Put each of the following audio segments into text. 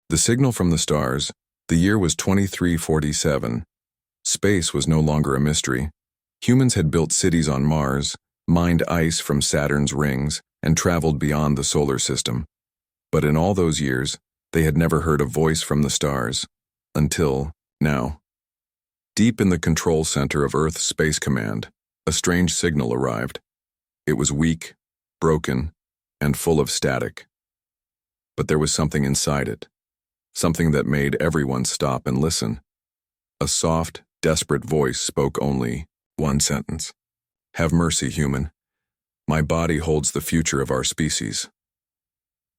The signal from the stars. The year was 2347. Space was no longer a mystery. Humans had built cities on Mars, mined ice from Saturn's rings, and traveled beyond the solar system. But in all those years, they had never heard a voice from the stars. Until now. Deep in the control center of Earth's Space Command, a strange signal arrived. It was weak, broken, and full of static. But there was something inside it. Something that made everyone stop and listen. A soft, desperate voice spoke only one sentence. "Have mercy, human. My body holds the future of our species."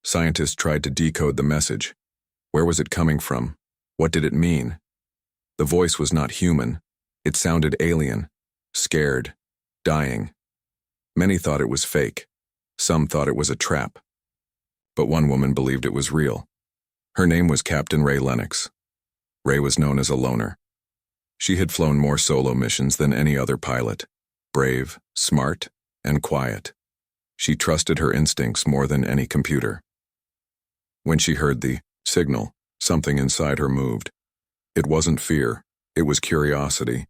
Scientists tried to decode the message. Where was it coming from? What did it mean? The voice was not human. It sounded alien, scared, dying. Many thought it was fake. Some thought it was a trap. But one woman believed it was real. Her name was Captain Ray Lennox. Ray was known as a loner. She had flown more solo missions than any other pilot. Brave, smart, and quiet. She trusted her instincts more than any computer. When she heard the signal, something inside her moved. It wasn't fear, it was curiosity.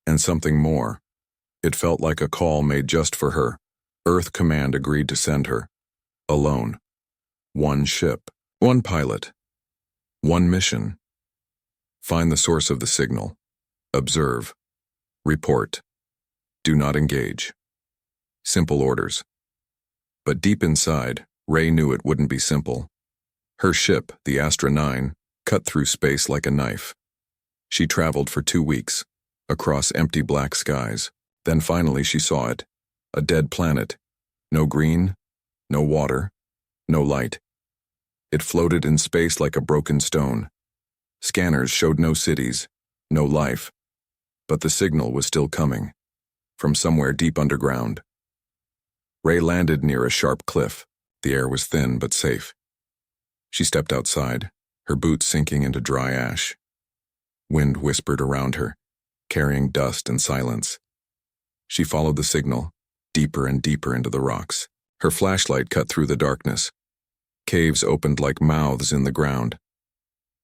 And something more. It felt like a call made just for her. Earth Command agreed to send her. Alone. One ship. One pilot. One mission. Find the source of the signal. Observe. Report. Do not engage. Simple orders. But deep inside, Ray knew it wouldn't be simple. Her ship, the Astra 9, cut through space like a knife. She traveled for 2 weeks, across empty black skies. Then finally she saw it. A dead planet. No green, no water, no light. It floated in space like a broken stone. Scanners showed no cities, no life. But the signal was still coming. From somewhere deep underground. Ray landed near a sharp cliff. The air was thin but safe. She stepped outside, her boots sinking into dry ash. Wind whispered around her, carrying dust and silence. She followed the signal, deeper and deeper into the rocks. Her flashlight cut through the darkness. Caves opened like mouths in the ground.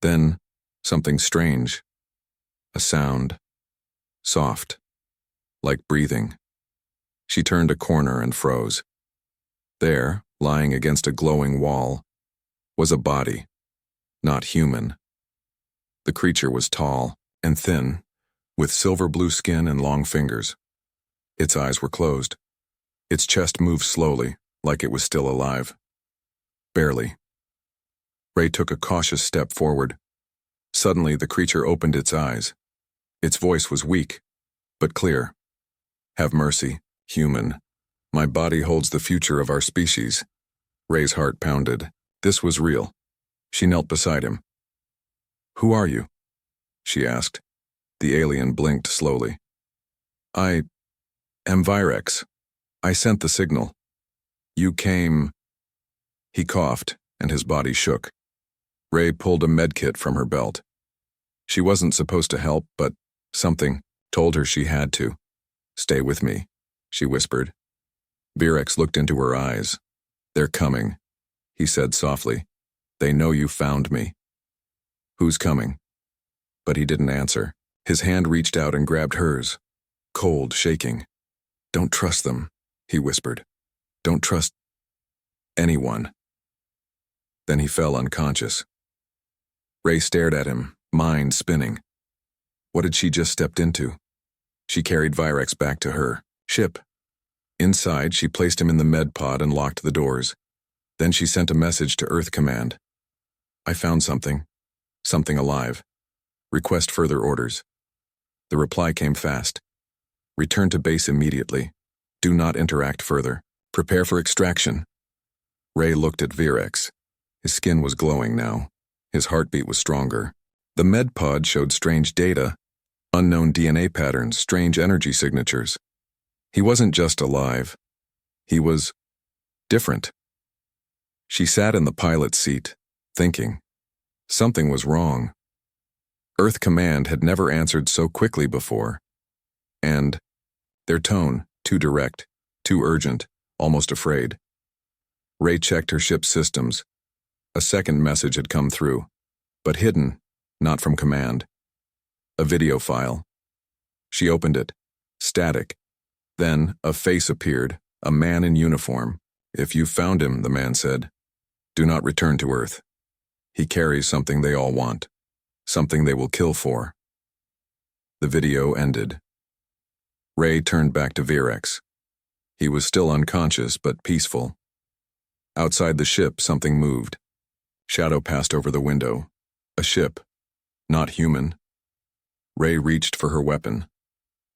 Then, something strange. A sound. Soft. Like breathing. She turned a corner and froze. There, lying against a glowing wall, was a body. Not human. The creature was tall and thin, with silver blue skin and long fingers. Its eyes were closed. Its chest moved slowly, like it was still alive. Barely. Ray took a cautious step forward. Suddenly, the creature opened its eyes. Its voice was weak, but clear. "Have mercy, human. My body holds the future of our species." Ray's heart pounded. This was real. She knelt beside him. "Who are you?" she asked. The alien blinked slowly. "I am Virex. I sent the signal. You came..." He coughed, and his body shook. Ray pulled a medkit from her belt. She wasn't supposed to help, but something told her she had to. "Stay with me," she whispered. Virex looked into her eyes. "They're coming," he said softly. "They know you found me." "Who's coming?" But he didn't answer. His hand reached out and grabbed hers, cold, shaking. "Don't trust them," he whispered. "Don't trust anyone." Then he fell unconscious. Ray stared at him, mind spinning. What had she just stepped into? She carried Virex back to her ship. Inside, she placed him in the med pod and locked the doors. Then she sent a message to Earth Command. "I found something. Something alive. Request further orders." The reply came fast. "Return to base immediately. Do not interact further. Prepare for extraction." Ray looked at Virex. His skin was glowing now. His heartbeat was stronger. The med pod showed strange data. Unknown DNA patterns, strange energy signatures. He wasn't just alive. He was different. She sat in the pilot's seat, thinking. Something was wrong. Earth Command had never answered so quickly before. And their tone, too direct, too urgent, almost afraid. Ray checked her ship's systems. A second message had come through. but hidden, not from command. A video file. She opened it. Static. Then, a face appeared, a man in uniform. "If you found him," the man said, "do not return to Earth. He carries something they all want, something they will kill for." The video ended. Ray turned back to Virex. He was still unconscious, but peaceful. Outside the ship, something moved. Shadow passed over the window. A ship. Not human. Ray reached for her weapon.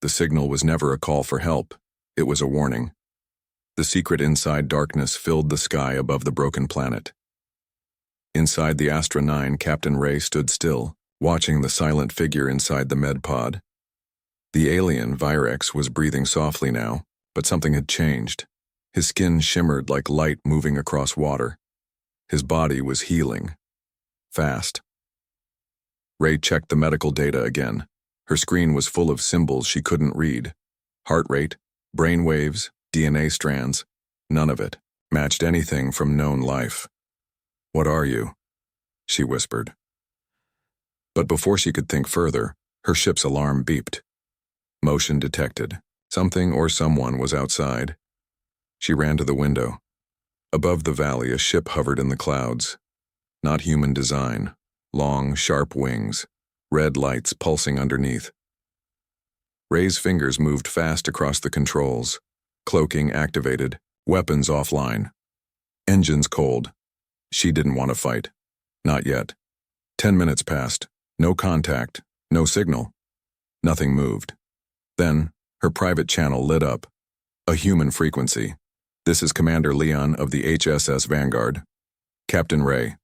The signal was never a call for help. It was a warning. The secret inside darkness filled the sky above the broken planet. Inside the Astra 9, Captain Ray stood still, watching the silent figure inside the med pod. The alien, Virex, was breathing softly now, but something had changed. His skin shimmered like light moving across water. His body was healing. Fast. Ray checked the medical data again. Her screen was full of symbols she couldn't read. Heart rate, brain waves, DNA strands. None of it matched anything from known life. "What are you?" she whispered. But before she could think further, her ship's alarm beeped. Motion detected. Something or someone was outside. She ran to the window. Above the valley, a ship hovered in the clouds. Not human design. Long, sharp wings. Red lights pulsing underneath. Ray's fingers moved fast across the controls. Cloaking activated. Weapons offline. Engines cold. She didn't want to fight. Not yet. 10 minutes passed. No contact. No signal. Nothing moved. Then, her private channel lit up. A human frequency. "This is Commander Leon of the HSS Vanguard. Captain Ray.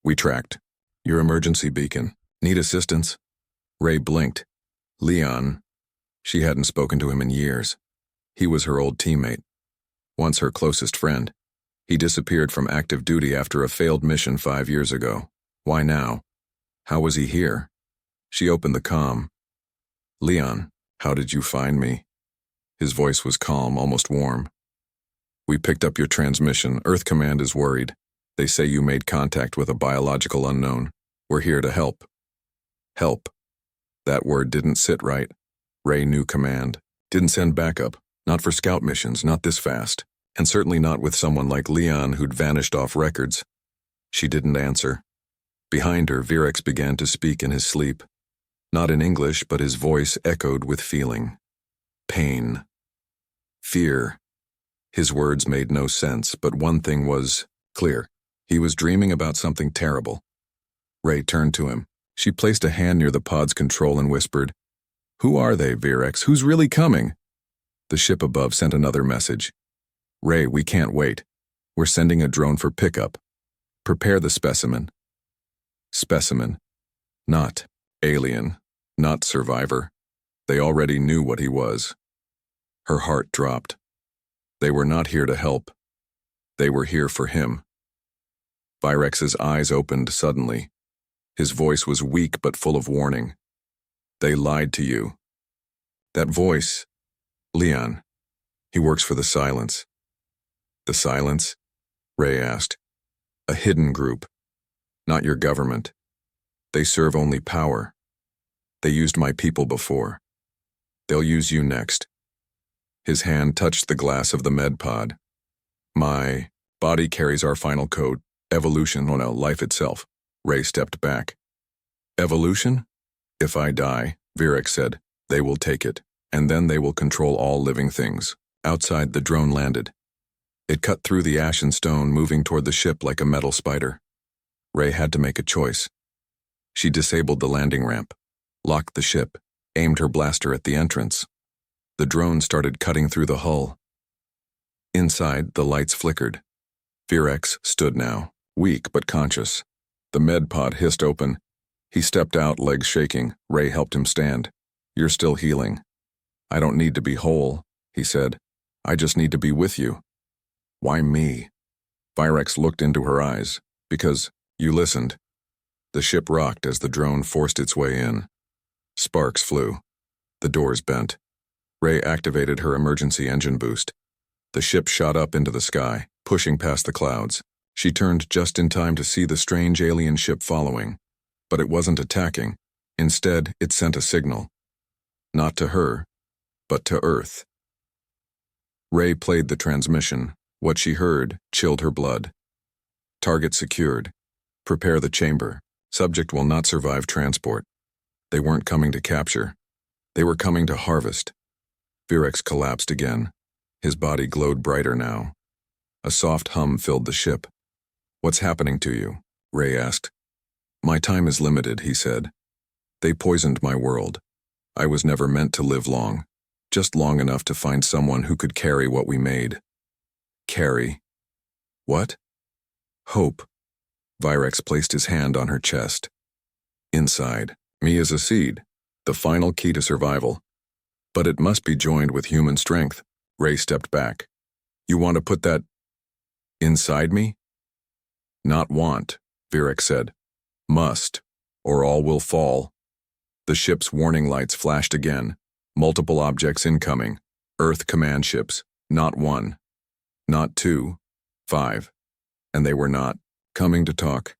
We tracked. Your emergency beacon. Need assistance?" Ray blinked. Leon. She hadn't spoken to him in years. He was her old teammate. Once her closest friend. He disappeared from active duty after a failed mission 5 years ago. Why now? How was he here? She opened the comm. "Leon, how did you find me?" His voice was calm, almost warm. "We picked up your transmission. Earth Command is worried. They say you made contact with a biological unknown. We're here to help." Help. That word didn't sit right. Ray knew command. Didn't send backup. Not for scout missions, not this fast. And certainly not with someone like Leon who'd vanished off records. She didn't answer. Behind her, Virex began to speak in his sleep. Not in English, but his voice echoed with feeling. Pain. Fear. His words made no sense, but one thing was clear. He was dreaming about something terrible. Ray turned to him. She placed a hand near the pod's control and whispered, "Who are they, Virex? Who's really coming?" The ship above sent another message. "Ray, we can't wait. We're sending a drone for pickup. Prepare the specimen." Specimen. Not alien. Not survivor. They already knew what he was. Her heart dropped. They were not here to help. They were here for him. Virex's eyes opened suddenly. His voice was weak but full of warning. "They lied to you." That voice, Leon. He works for the Silence. The Silence? Ray asked. A hidden group. Not your government. They serve only power. They used my people before. They'll use you next. His hand touched the glass of the med pod. My body carries our final code. Evolution, oh no, life itself. Ray stepped back. Evolution? If I die, Virex said, they will take it, and then they will control all living things. Outside, the drone landed. It cut through the ashen stone, moving toward the ship like a metal spider. Ray had to make a choice. She disabled the landing ramp, locked the ship, aimed her blaster at the entrance. The drone started cutting through the hull. Inside, the lights flickered. Virex stood now, weak but conscious. The med pod hissed open. He stepped out, legs shaking. Ray helped him stand. You're still healing. I don't need to be whole, he said. I just need to be with you. Why me? Virex looked into her eyes. Because you listened. The ship rocked as the drone forced its way in. Sparks flew. The doors bent. Ray activated her emergency engine boost. The ship shot up into the sky, pushing past the clouds. She turned just in time to see the strange alien ship following. But it wasn't attacking. Instead, it sent a signal. Not to her, but to Earth. Ray played the transmission. What she heard chilled her blood. Target secured. Prepare the chamber. Subject will not survive transport. They weren't coming to capture. They were coming to harvest. Virex collapsed again. His body glowed brighter now. A soft hum filled the ship. "What's happening to you?" Ray asked. "My time is limited," he said. "They poisoned my world. I was never meant to live long. Just long enough to find someone who could carry what we made." Carry? What? Hope. Virex placed his hand on her chest. Inside, me is a seed, the final key to survival. But it must be joined with human strength. Ray stepped back. "You want to put that inside me?" "Not want," Virex said. "Must, or all will fall." The ship's warning lights flashed again. Multiple objects incoming. Earth command ships. Not one. Not two. 5. And they were not coming to talk.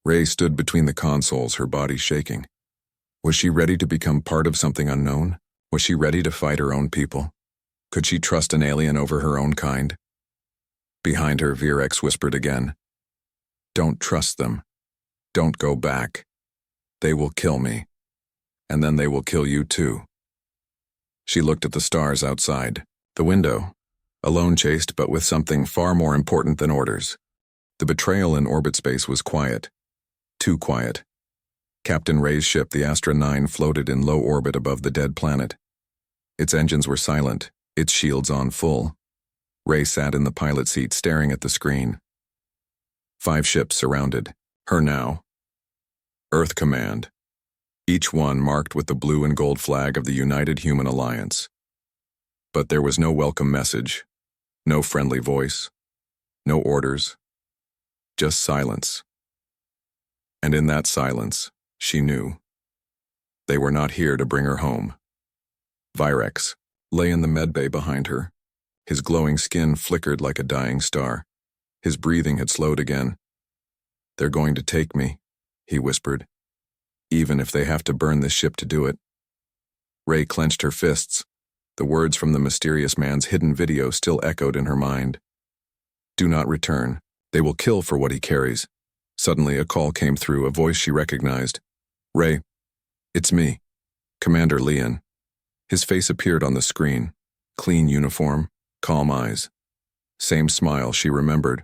Ray stood between the consoles, her body shaking. Was she ready to become part of something unknown? Was she ready to fight her own people? Could she trust an alien over her own kind? Behind her, Virex whispered again. "Don't trust them. Don't go back. They will kill me. And then they will kill you too." She looked at the stars outside. The window. Alone chased, but with something far more important than orders. The betrayal in orbit space was quiet. Too quiet. Captain Ray's ship, the Astra 9, floated in low orbit above the dead planet. Its engines were silent, its shields on full. Ray sat in the pilot seat, staring at the screen. 5 ships surrounded her now. Earth Command. Each one marked with the blue and gold flag of the United Human Alliance. But there was no welcome message, no friendly voice, no orders, just silence. And in that silence, she knew. They were not here to bring her home. Virex lay in the medbay behind her. His glowing skin flickered like a dying star. His breathing had slowed again. "They're going to take me," he whispered. "Even if they have to burn this ship to do it." Ray clenched her fists. The words from the mysterious man's hidden video still echoed in her mind. "Do not return. They will kill for what he carries." Suddenly a call came through, a voice she recognized. "Ray, it's me, Commander Leon." His face appeared on the screen. Clean uniform, calm eyes. Same smile she remembered.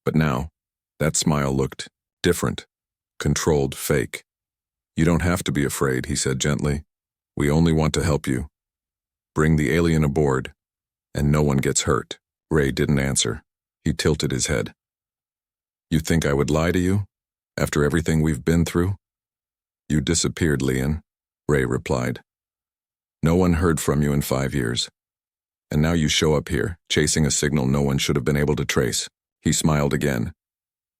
But now, that smile looked different. Controlled, fake. "You don't have to be afraid," he said gently. "We only want to help you. Bring the alien aboard, and no one gets hurt." Ray didn't answer. He tilted his head. "You think I would lie to you? After everything we've been through?" "You disappeared, Leon," Ray replied. "No one heard from you in 5 years. And now you show up here, chasing a signal no one should have been able to trace." He smiled again.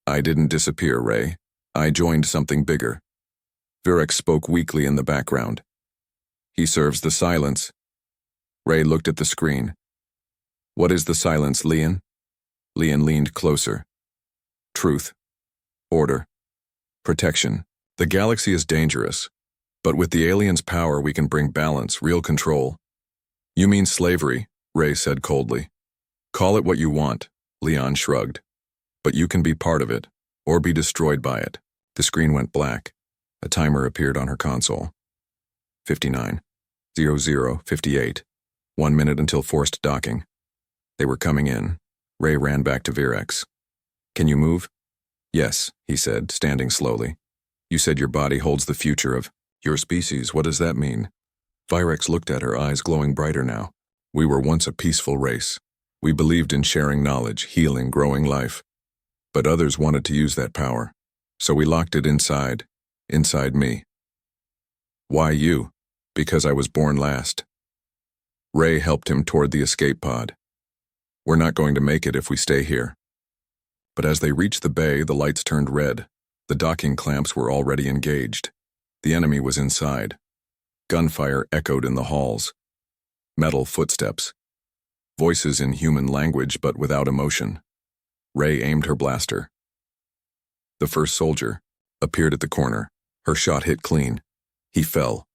"I didn't disappear, Ray. I joined something bigger." Virex spoke weakly in the background. "He serves the silence." Ray looked at the screen. "What is the silence, Leon?" Leon leaned closer. "Truth. Order. Protection. The galaxy is dangerous, but with the aliens' power we can bring balance, real control." "You mean slavery," Ray said coldly. "Call it what you want," Leon shrugged. "But you can be part of it, or be destroyed by it." The screen went black. A timer appeared on her console. 59. 0058. 1 minute until forced docking. They were coming in. Ray ran back to Virex. "Can you move?" "Yes," he said, standing slowly. "You said your body holds the future of your species. What does that mean?" Virex looked at her, eyes glowing brighter now. "We were once a peaceful race. We believed in sharing knowledge, healing, growing life. But others wanted to use that power. So we locked it inside me." "Why you?" "Because I was born last." Ray helped him toward the escape pod. "We're not going to make it if we stay here." But as they reached the bay, the lights turned red. The docking clamps were already engaged. The enemy was inside. Gunfire echoed in the halls. Metal footsteps. Voices in human language but without emotion. Ray aimed her blaster. The first soldier appeared at the corner, Her shot hit clean. He fell.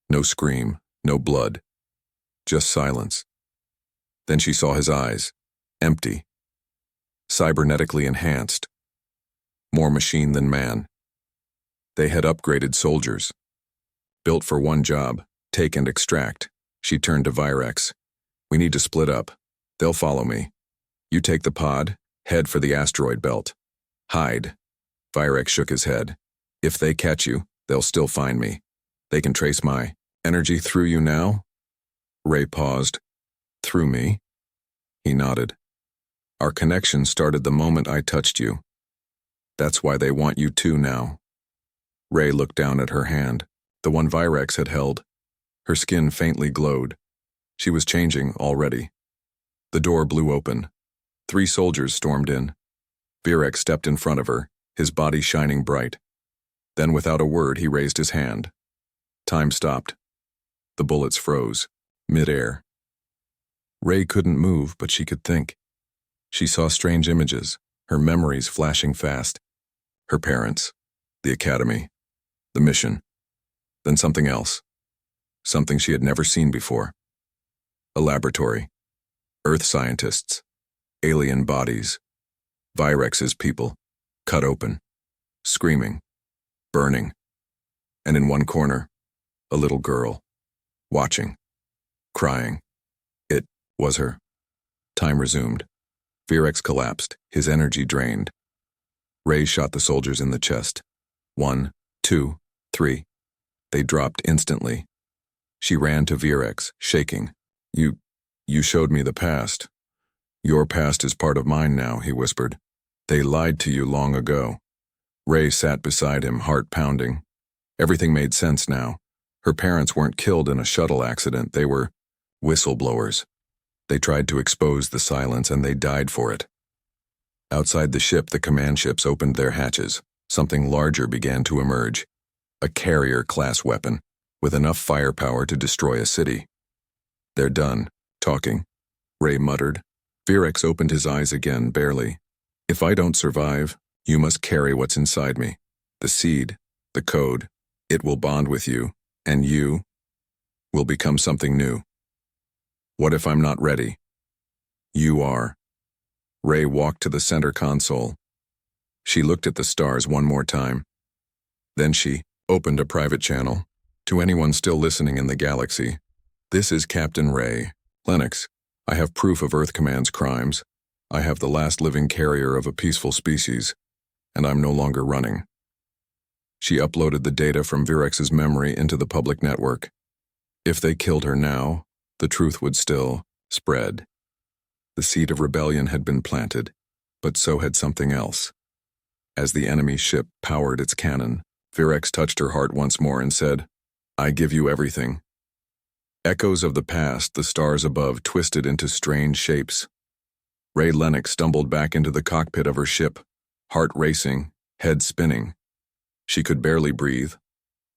No scream, no blood. Just silence. Then she saw his eyes. Empty. Cybernetically enhanced. More machine than man. They had upgraded soldiers. Built for one job, take and extract. She turned to Virex. We need to split up. They'll follow me. You take the pod, head for the asteroid belt. Hide. Virex shook his head. If they catch you, they'll still find me. They can trace my energy through you now? Ray paused. Through me? He nodded. Our connection started the moment I touched you. That's why they want you too now. Ray looked down at her hand, the one Virex had held. Her skin faintly glowed. She was changing already. The door blew open. 3 soldiers stormed in. Virex stepped in front of her, his body shining bright. Then without a word he raised his hand. Time stopped. The bullets froze, mid-air. Ray couldn't move, but she could think. She saw strange images, her memories flashing fast. Her parents, the academy, the mission, then something else. Something she had never seen before. A laboratory, Earth scientists, alien bodies, Virex's people, cut open, screaming, burning. And in one corner, a little girl, watching, crying. It was her. Time resumed. Virex collapsed, his energy drained. Ray shot the soldiers in the chest. 1, 2, 3. They dropped instantly. She ran to Virex, shaking. You showed me the past. Your past is part of mine now, he whispered. They lied to you long ago. Ray sat beside him, heart pounding. Everything made sense now. Her parents weren't killed in a shuttle accident. They were whistleblowers. They tried to expose the silence, and they died for it. Outside the ship, the command ships opened their hatches. Something larger began to emerge. A carrier-class weapon, with enough firepower to destroy a city. They're done, talking, Ray muttered. Virex opened his eyes again, barely. If I don't survive, you must carry what's inside me. The seed, the code. It will bond with you, and you will become something new. What if I'm not ready? You are. Ray walked to the center console. She looked at the stars one more time. Then she opened a private channel. To anyone still listening in the galaxy, this is Captain Ray. Lennox, I have proof of Earth Command's crimes. I have the last living carrier of a peaceful species, and I'm no longer running. She uploaded the data from Virex's memory into the public network. If they killed her now, the truth would still spread. The seed of rebellion had been planted, but so had something else. As the enemy ship powered its cannon, Virex touched her heart once more and said, I give you everything. Echoes of the past, the stars above twisted into strange shapes. Ray Lennox stumbled back into the cockpit of her ship, heart racing, head spinning. She could barely breathe.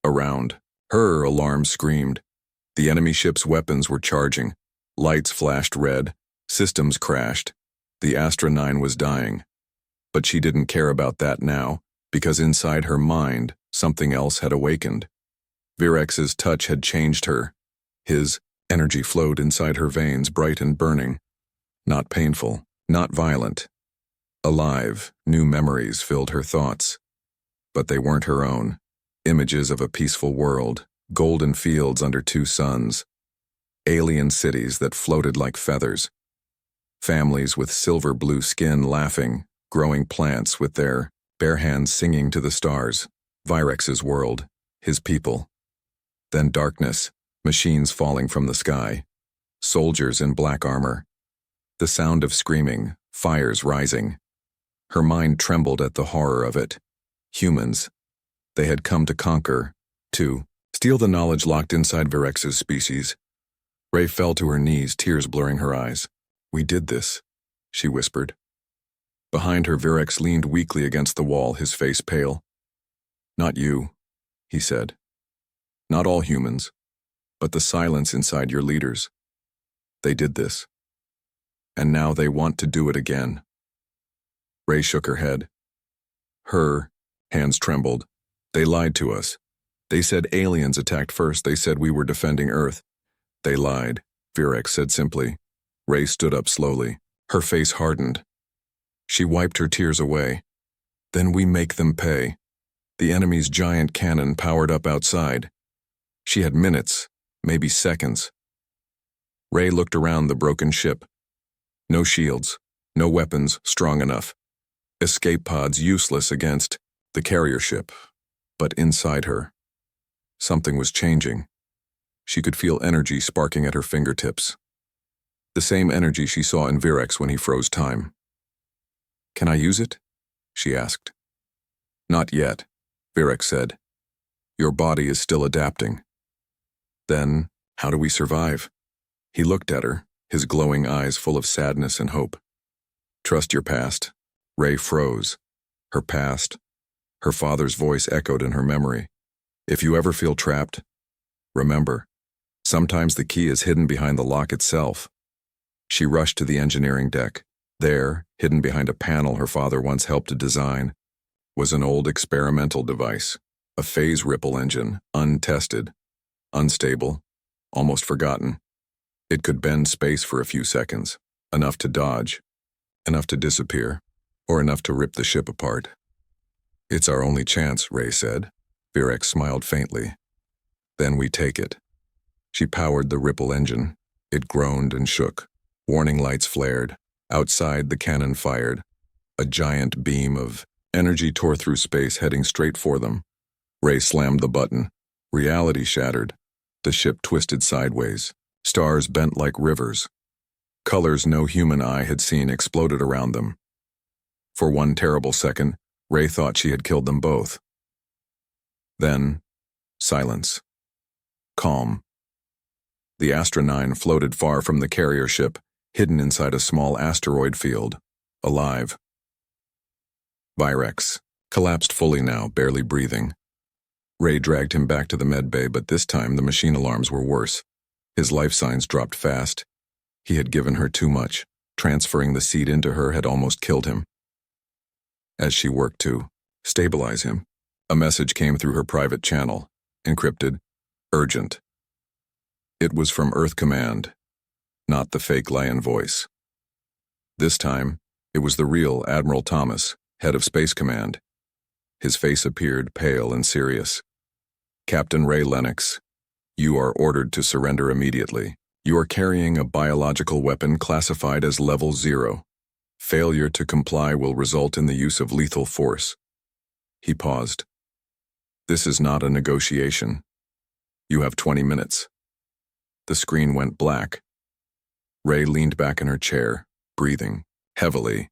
Around her, alarm screamed. The enemy ship's weapons were charging. Lights flashed red. Systems crashed. The Astra 9 was dying. But she didn't care about that now, because inside her mind, something else had awakened. Virex's touch had changed her. His energy flowed inside her veins, bright and burning. Not painful, not violent. Alive, new memories filled her thoughts. But they weren't her own. Images of a peaceful world, golden fields under 2 suns, alien cities that floated like feathers, families with silver blue skin laughing, growing plants with their bare hands singing to the stars. Virex's world, his people. Then darkness, machines falling from the sky, soldiers in black armor. The sound of screaming, fires rising. Her mind trembled at the horror of it. Humans. They had come to conquer, to steal the knowledge locked inside Virex's species. Ray fell to her knees, tears blurring her eyes. We did this, she whispered. Behind her, Virex leaned weakly against the wall, his face pale. Not you, he said. Not all humans, but the silence inside your leaders. They did this. And now they want to do it again. Ray shook her head. Her hands trembled. They lied to us. They said aliens attacked first. They said we were defending Earth. They lied, Virex said simply. Ray stood up slowly. Her face hardened. She wiped her tears away. Then we make them pay. The enemy's giant cannon powered up outside. She had minutes, maybe seconds. Ray looked around the broken ship. No shields, no weapons strong enough. Escape pods useless against the carrier ship. But inside her, something was changing. She could feel energy sparking at her fingertips. The same energy she saw in Virex when he froze time. Can I use it? She asked. Not yet, Virex said. Your body is still adapting. Then, how do we survive? He looked at her, his glowing eyes full of sadness and hope. Trust your past. Ray froze. Her past. Her father's voice echoed in her memory. If you ever feel trapped, remember, sometimes the key is hidden behind the lock itself. She rushed to the engineering deck. There, hidden behind a panel her father once helped to design, was an old experimental device, a phase ripple engine, untested, unstable, almost forgotten. It could bend space for a few seconds, enough to dodge, enough to disappear, or enough to rip the ship apart. It's our only chance, Ray said. Virex smiled faintly. Then we take it. She powered the ripple engine. It groaned and shook. Warning lights flared. Outside, the cannon fired. A giant beam of energy tore through space, heading straight for them. Ray slammed the button. Reality shattered. The ship twisted sideways. Stars bent like rivers. Colors no human eye had seen exploded around them. For one terrible second, Ray thought she had killed them both. Then, silence. Calm. The Astra 9 floated far from the carrier ship, hidden inside a small asteroid field, alive. Virex collapsed fully now, barely breathing. Ray dragged him back to the med bay, but this time the machine alarms were worse. His life signs dropped fast. He had given her too much. Transferring the seed into her had almost killed him. As she worked to stabilize him, a message came through her private channel, encrypted, urgent. It was from Earth Command, not the fake lion voice. This time, it was the real Admiral Thomas, head of Space Command. His face appeared pale and serious. Captain Ray Lennox, you are ordered to surrender immediately. You are carrying a biological weapon classified as Level 0. Failure to comply will result in the use of lethal force. He paused. This is not a negotiation. You have 20 minutes. The screen went black. Ray leaned back in her chair, breathing heavily.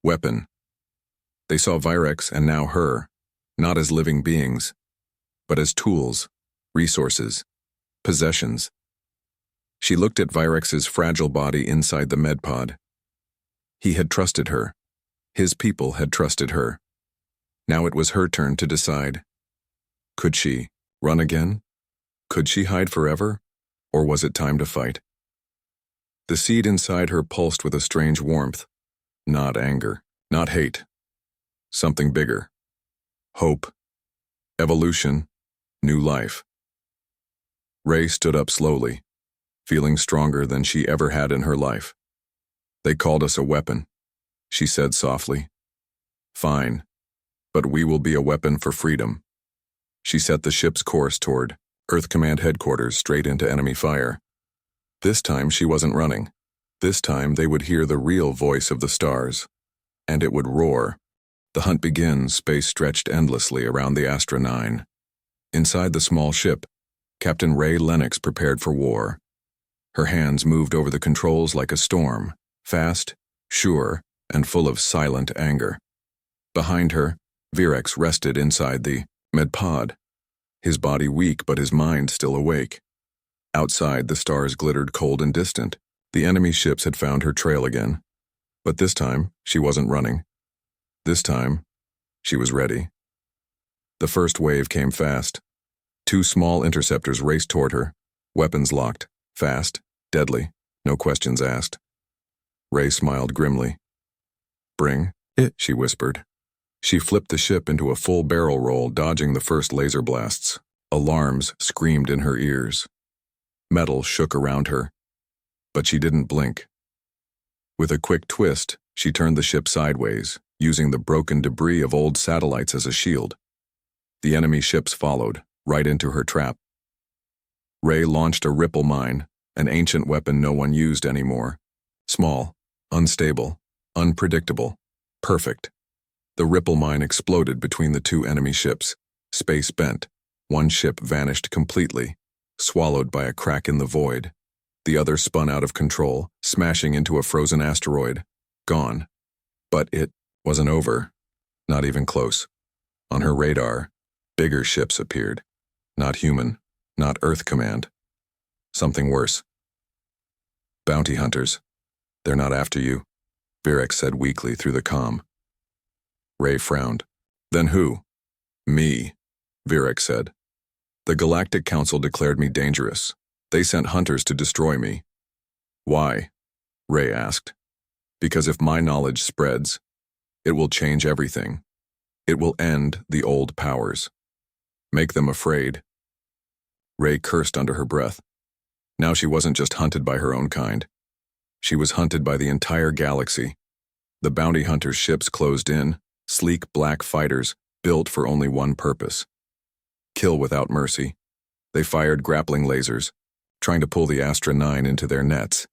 Weapon. They saw Virex and now her, not as living beings, but as tools, resources, possessions. She looked at Virex's fragile body inside the medpod. He had trusted her. His people had trusted her. Now it was her turn to decide. Could she run again? Could she hide forever? Or was it time to fight? The seed inside her pulsed with a strange warmth. Not anger, not hate. Something bigger. Hope. Evolution. New life. Ray stood up slowly, feeling stronger than she ever had in her life. They called us a weapon, she said softly. Fine, but we will be a weapon for freedom. She set the ship's course toward Earth Command headquarters, straight into enemy fire. This time she wasn't running. This time they would hear the real voice of the stars, and it would roar. The hunt begins. Space stretched endlessly around the Astra 9. Inside the small ship, Captain Ray Lennox prepared for war. Her hands moved over the controls like a storm, fast, sure, and full of silent anger. Behind her, Virex rested inside the medpod, his body weak but his mind still awake. Outside, the stars glittered cold and distant. The enemy ships had found her trail again. But this time, she wasn't running. This time, she was ready. The first wave came fast. 2 small interceptors raced toward her, weapons locked, fast, deadly, no questions asked. Ray smiled grimly. Bring it, she whispered. She flipped the ship into a full barrel roll, dodging the first laser blasts. Alarms screamed in her ears. Metal shook around her, but she didn't blink. With a quick twist, she turned the ship sideways, using the broken debris of old satellites as a shield. The enemy ships followed, right into her trap. Ray launched a ripple mine, an ancient weapon no one used anymore. Small, unstable, unpredictable, perfect. The ripple mine exploded between the two enemy ships. Space bent. One ship vanished completely, swallowed by a crack in the void. The other spun out of control, smashing into a frozen asteroid. Gone. But it wasn't over. Not even close. On her radar, bigger ships appeared. Not human, not Earth Command. Something worse. Bounty hunters. They're not after you, Virex said weakly through the comm. Ray frowned. Then who? Me, Virex said. The Galactic Council declared me dangerous. They sent hunters to destroy me. Why? Ray asked. Because if my knowledge spreads, it will change everything. It will end the old powers. Make them afraid. Ray cursed under her breath. Now she wasn't just hunted by her own kind. She was hunted by the entire galaxy. The bounty hunters' ships closed in, sleek black fighters built for only one purpose. Kill without mercy. They fired grappling lasers, trying to pull the Astra 9 into their nets.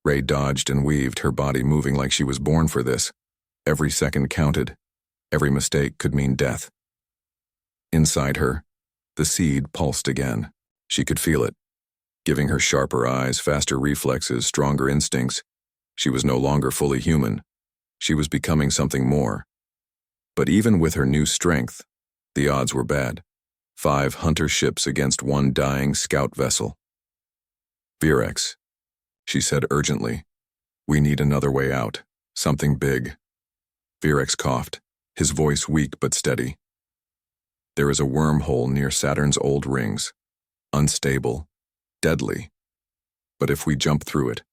Ray dodged and weaved, her body moving like she was born for this. Every second counted. Every mistake could mean death. Inside her, the seed pulsed again. She could feel it, giving her sharper eyes, faster reflexes, stronger instincts. She was no longer fully human. She was becoming something more. But even with her new strength, the odds were bad. 5 hunter ships against 1 dying scout vessel. Virex, she said urgently. We need another way out. Something big. Virex coughed, his voice weak but steady. There is a wormhole near Saturn's old rings. Unstable. Deadly. But if we jump through it,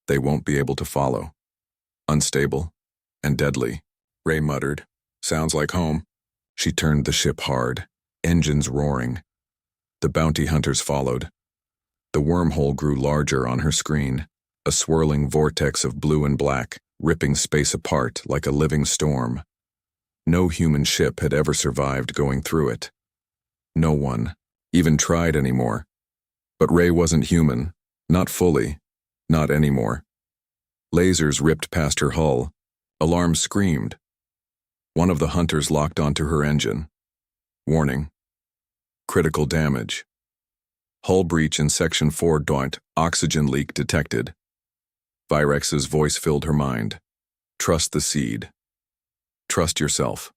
they won't be able to follow. Unstable and deadly, Ray muttered. Sounds like home. She turned the ship hard, engines roaring. The bounty hunters followed. The wormhole grew larger on her screen, a swirling vortex of blue and black, ripping space apart like a living storm. No human ship had ever survived going through it. No one even tried anymore. But Ray wasn't human, not fully, not anymore. Lasers ripped past her hull. Alarms screamed. One of the hunters locked onto her engine. Warning. Critical damage. Hull breach in Section 4. Oxygen leak detected. Virex's voice filled her mind. Trust the seed. Trust yourself.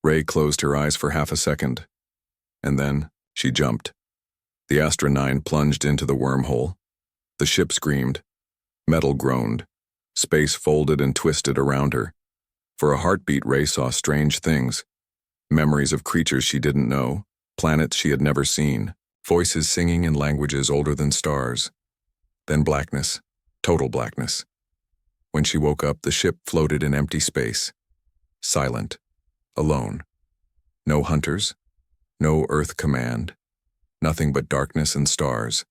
Ray closed her eyes for half a second. And then, she jumped. The Astra 9 plunged into the wormhole. The ship screamed. Metal groaned. Space folded and twisted around her. For a heartbeat, Ray saw strange things. Memories of creatures she didn't know, planets she had never seen, voices singing in languages older than stars. Then blackness, total blackness. When she woke up, the ship floated in empty space. Silent. Alone. No hunters. No Earth Command. Nothing but darkness and stars.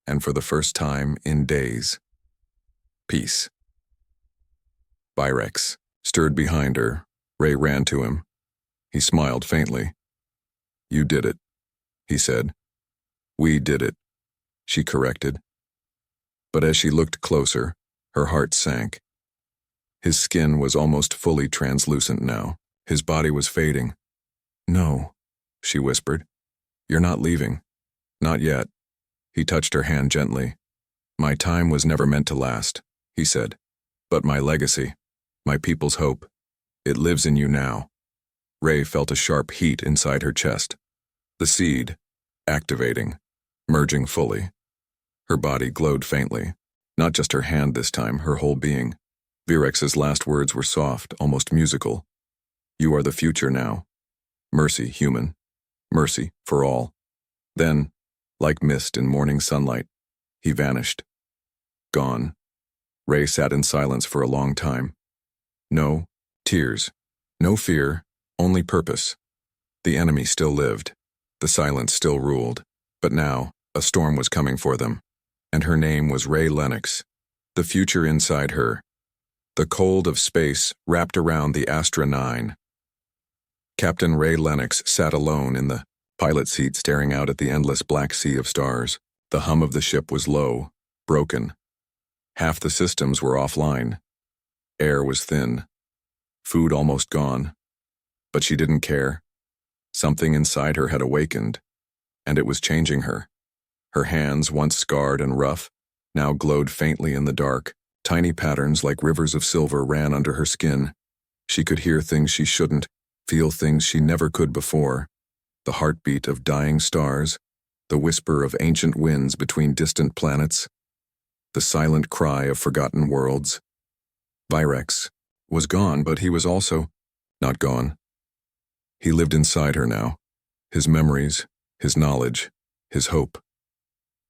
And for the first time in days, peace. Virex stirred behind her. Ray ran to him. He smiled faintly. You did it, he said. We did it, she corrected. But as she looked closer, her heart sank. His skin was almost fully translucent now. His body was fading. No, she whispered. You're not leaving. Not yet. He touched her hand gently. My time was never meant to last, he said. But my legacy, my people's hope, it lives in you now. Ray felt a sharp heat inside her chest. The seed, activating, merging fully. Her body glowed faintly. Not just her hand this time, her whole being. Virex's last words were soft, almost musical. You are the future now. Mercy, human. Mercy for all. Then, like mist in morning sunlight, he vanished. Gone. Ray sat in silence for a long time. No tears, No fear, only purpose. The enemy still lived. The silence still ruled. But now, a storm was coming for them. And her name was Ray Lennox. The future inside her. The cold of space wrapped around the Astra 9. Captain Ray Lennox sat alone in the pilot seat staring out at the endless black sea of stars. The hum of the ship was low, broken. Half the systems were offline. Air was thin. Food almost gone. But she didn't care. Something inside her had awakened, and it was changing her. Her hands, once scarred and rough, now glowed faintly in the dark. Tiny patterns like rivers of silver ran under her skin. She could hear things she shouldn't, feel things she never could before. The heartbeat of dying stars, the whisper of ancient winds between distant planets, the silent cry of forgotten worlds. Virex was gone, but he was also not gone. He lived inside her now, his memories, his knowledge, his hope.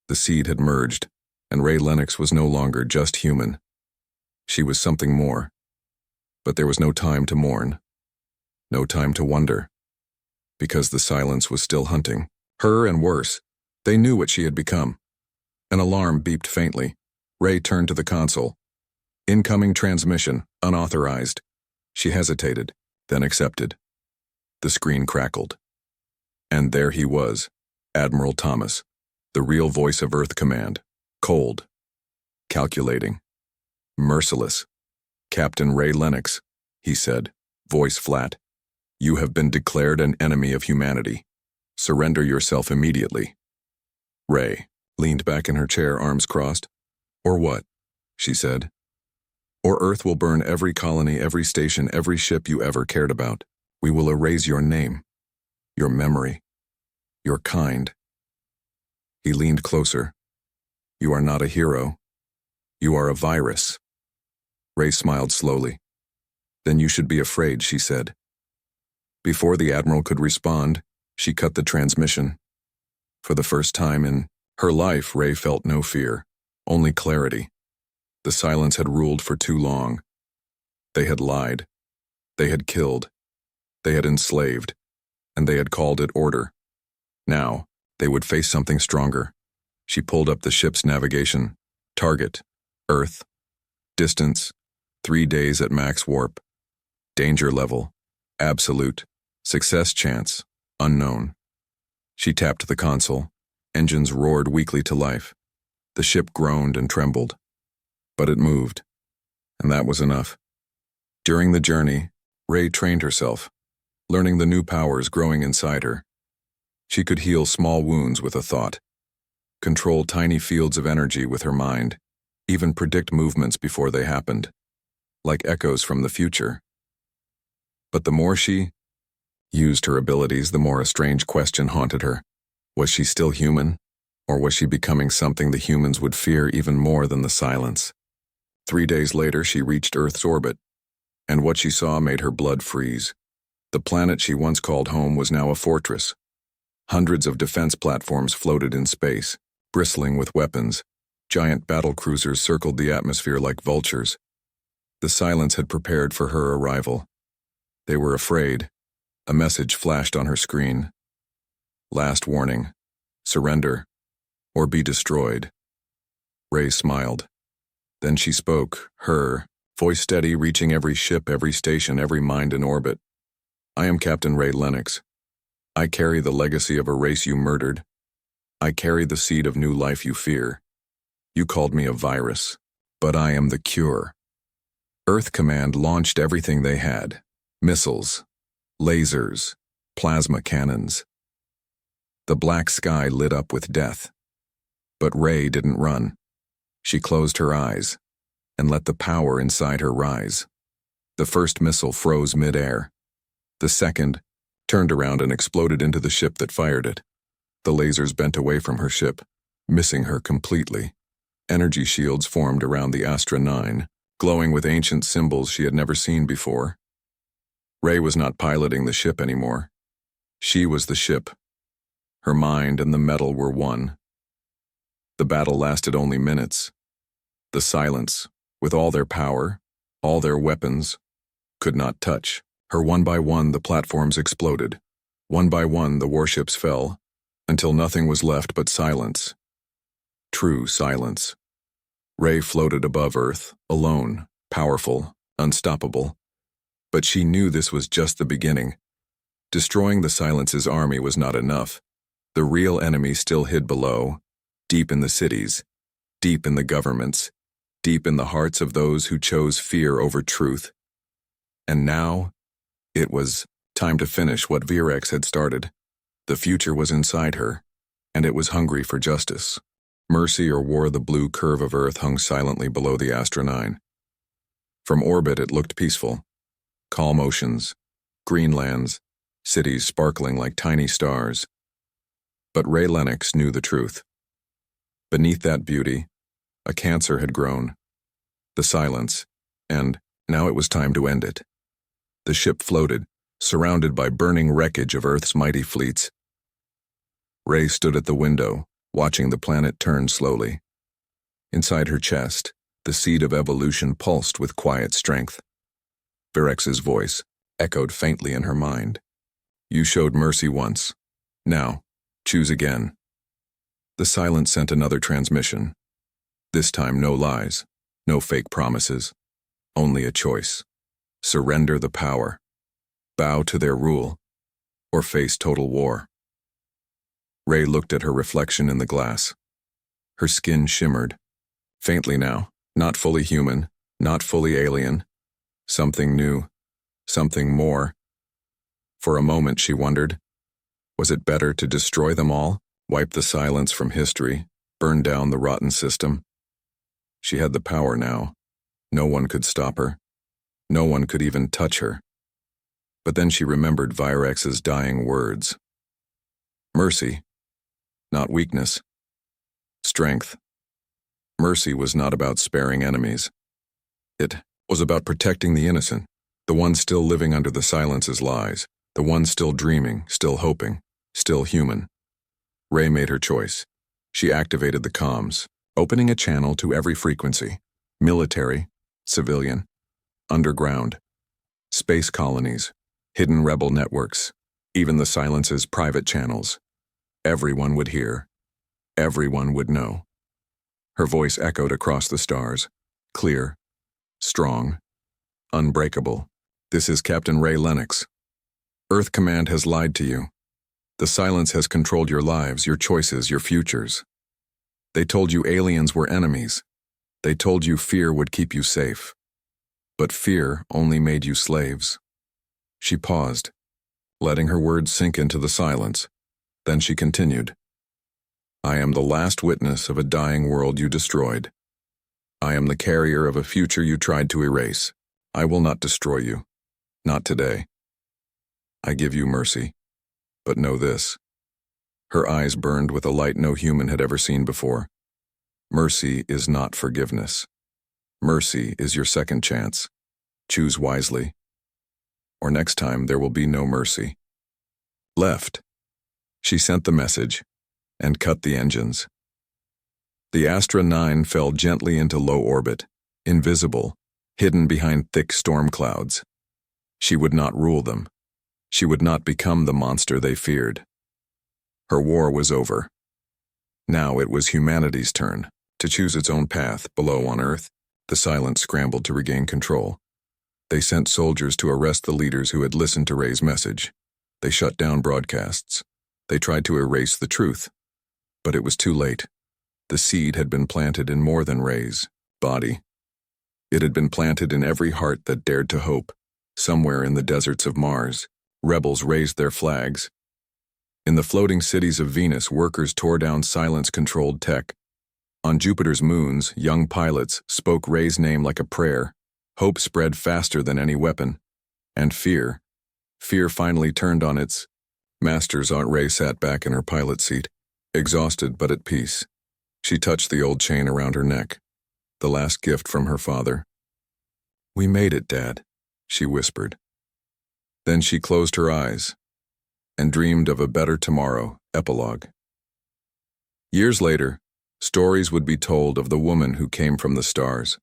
The seed had merged, and Ray Lennox was no longer just human. She was something more. But there was no time to mourn, no time to wonder, because the silence was still hunting. Her and worse, they knew what she had become. An alarm beeped faintly. Ray turned to the console. Incoming transmission, unauthorized. She hesitated, then accepted. The screen crackled. And there he was, Admiral Thomas, the real voice of Earth Command. Cold. Calculating. Merciless. Captain Ray Lennox, he said, voice flat. You have been declared an enemy of humanity. Surrender yourself immediately. Ray leaned back in her chair, arms crossed. Or what? She said. Or Earth will burn every colony, every station, every ship you ever cared about. We will erase your name, your memory, your kind. He leaned closer. You are not a hero. You are a virus. Ray smiled slowly. Then you should be afraid, she said. Before the Admiral could respond, she cut the transmission. For the first time in her life, Ray felt no fear, only clarity. The silence had ruled for too long. They had lied. They had killed. They had enslaved. And they had called it order. Now, they would face something stronger. She pulled up the ship's navigation. Target, Earth. Distance, 3 days at max warp. Danger level, absolute. Success chance, unknown. She tapped the console. Engines roared weakly to life. The ship groaned and trembled. But it moved. And that was enough. During the journey, Ray trained herself, learning the new powers growing inside her. She could heal small wounds with a thought, control tiny fields of energy with her mind, even predict movements before they happened, like echoes from the future. But the more she used her abilities, the more a strange question haunted her. Was she still human, or was she becoming something the humans would fear even more than the silence? 3 days later, she reached Earth's orbit, and what she saw made her blood freeze. The planet she once called home was now a fortress. Hundreds of defense platforms floated in space, bristling with weapons. Giant battle cruisers circled the atmosphere like vultures. The silence had prepared for her arrival. They were afraid. A message flashed on her screen. Last warning. Surrender, or be destroyed. Ray smiled. Then she spoke, her voice steady, reaching every ship, every station, every mind in orbit. I am Captain Ray Lennox. I carry the legacy of a race you murdered. I carry the seed of new life you fear. You called me a virus, but I am the cure. Earth Command launched everything they had. Missiles, lasers, plasma cannons. The black sky lit up with death. But Ray didn't run. She closed her eyes and let the power inside her rise. The first missile froze mid-air. The second turned around and exploded into the ship that fired it. The lasers bent away from her ship, missing her completely. Energy shields formed around the Astra 9, glowing with ancient symbols she had never seen before. Ray was not piloting the ship anymore. She was the ship. Her mind and the metal were one. The battle lasted only minutes. The silence, with all their power, all their weapons, could not touch Her one by one the platforms exploded. One by one the warships fell, until nothing was left but silence. True silence. Ray floated above Earth, alone, powerful, unstoppable. But she knew this was just the beginning. Destroying the Silence's army was not enough. The real enemy still hid below, deep in the cities, deep in the governments, deep in the hearts of those who chose fear over truth. And now, it was time to finish what Virex had started. The future was inside her, and it was hungry for justice. Mercy or war, the blue curve of Earth hung silently below the Astra 9. From orbit it looked peaceful. Calm oceans, green lands, cities sparkling like tiny stars. But Ray Lennox knew the truth. Beneath that beauty, a cancer had grown. The silence, and now it was time to end it. The ship floated, surrounded by burning wreckage of Earth's mighty fleets. Ray stood at the window, watching the planet turn slowly. Inside her chest, the seed of evolution pulsed with quiet strength. Virex's voice echoed faintly in her mind. You showed mercy once. Now, choose again. The silence sent another transmission. This time no lies, no fake promises, only a choice. Surrender the power, bow to their rule, or face total war. Ray looked at her reflection in the glass. Her skin shimmered, faintly now, not fully human, not fully alien. Something new, something more. For a moment she wondered, was it better to destroy them all, wipe the Silence from history, burn down the rotten system? She had the power now. No one could stop her. No one could even touch her. But then she remembered Virex's dying words. Mercy, not weakness. Strength. Mercy was not about sparing enemies. It was about protecting the innocent, the ones still living under the Silence's lies, the ones still dreaming, still hoping, still human. Ray made her choice. She activated the comms, opening a channel to every frequency: military, civilian, underground, space colonies, hidden rebel networks, even the Silence's private channels. Everyone would hear. Everyone would know. Her voice echoed across the stars, clear, strong, unbreakable. This is Captain Ray Lennox. Earth Command has lied to you. The Silence has controlled your lives, your choices, your futures. They told you aliens were enemies. They told you fear would keep you safe. But fear only made you slaves. She paused, letting her words sink into the silence. Then she continued. I am the last witness of a dying world you destroyed. I am the carrier of a future you tried to erase. I will not destroy you. Not today. I give you mercy. But know this. Her eyes burned with a light no human had ever seen before. Mercy is not forgiveness. Mercy is your second chance. Choose wisely. Or next time there will be no mercy. Left. She sent the message and cut the engines. The Astra 9 fell gently into low orbit, invisible, hidden behind thick storm clouds. She would not rule them. She would not become the monster they feared. Her war was over. Now it was humanity's turn to choose its own path. Below on Earth, the Silence scrambled to regain control. They sent soldiers to arrest the leaders who had listened to Ray's message. They shut down broadcasts. They tried to erase the truth. But it was too late. The seed had been planted in more than Ray's body. It had been planted in every heart that dared to hope. Somewhere in the deserts of Mars, rebels raised their flags. In the floating cities of Venus, workers tore down Silence-controlled tech. On Jupiter's moons, young pilots spoke Ray's name like a prayer. Hope spread faster than any weapon. And fear finally turned on its masters. Aunt Ray sat back in her pilot seat, exhausted but at peace. She touched the old chain around her neck, the last gift from her father. We made it, Dad, she whispered. Then she closed her eyes and dreamed of a better tomorrow. Epilogue. Years later, stories would be told of the woman who came from the stars.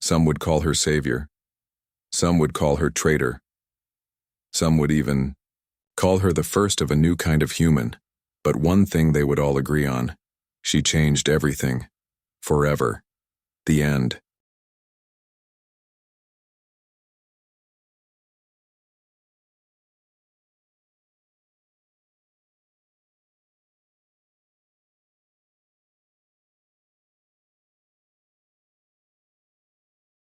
Some would call her savior. Some would call her traitor. Some would even call her the first of a new kind of human. But one thing they would all agree on: she changed everything. Forever. The end.